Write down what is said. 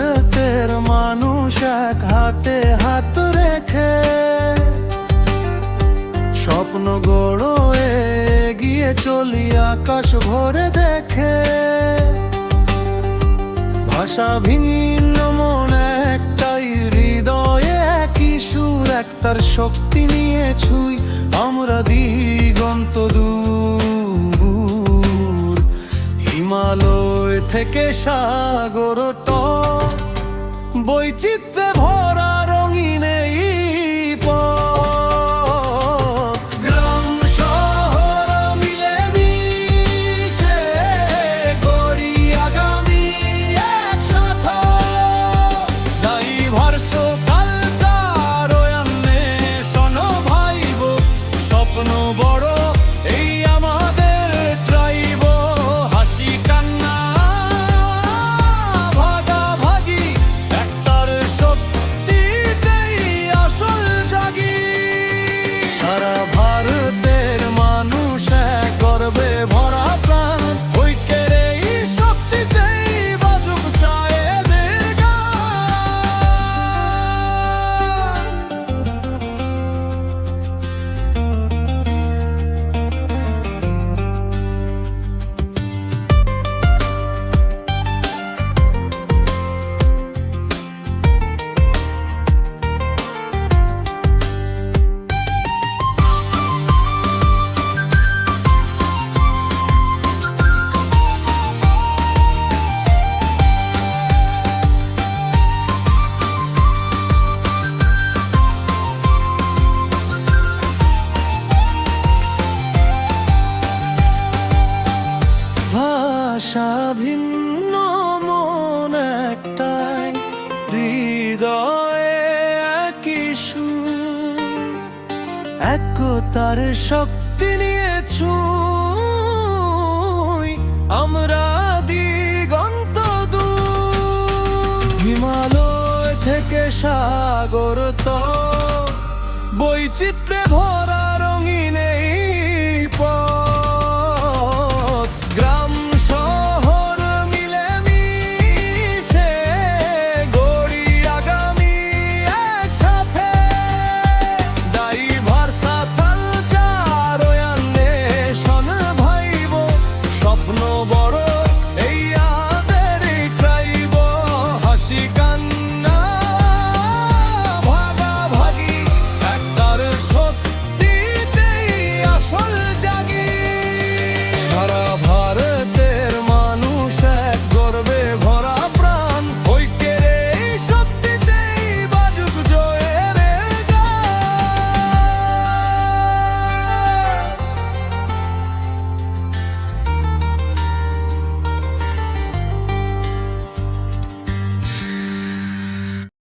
ভারতের মানুষ এক হাতে হাত রেখে স্বপ্ন গড়ে এগিয়ে চলি আকাশ ভরে দেখে। ভাষা ভিন্ন মন একটাই, হৃদয়ে একই সুর, একতার শক্তি নিয়ে ছুঁই আমরা দিগন্ত দূর। হিমালয় থেকে সাগর তট, বৈচিত্র্যে ভরা রঙিন এই পথ। গ্রাম শহর মিলে মিশে গড়ি আগামী একসাথে। ডাইভার্স কালচার ও অন্বেষণ ভাইব, স্বপ্ন বড় এই আমাদের ট্রাইব। হাসি কান্না ভাগাভাগি, একতার শক্তিতেই আসল জাগি। সারা ভারতের মানুষ এক গর্বে ভরা প্রাণ, ঐক্যের এই শক্তিতেই বাজুক চায় এদের ভাষা ভিন্ন মন একটাই, হৃদয়ে একই সুর, একতার শক্তি নিয়ে ছুঁই আমরা দিগন্ত দূর। হিমালয় থেকে সাগর তট, বৈচিত্র্যে ভরা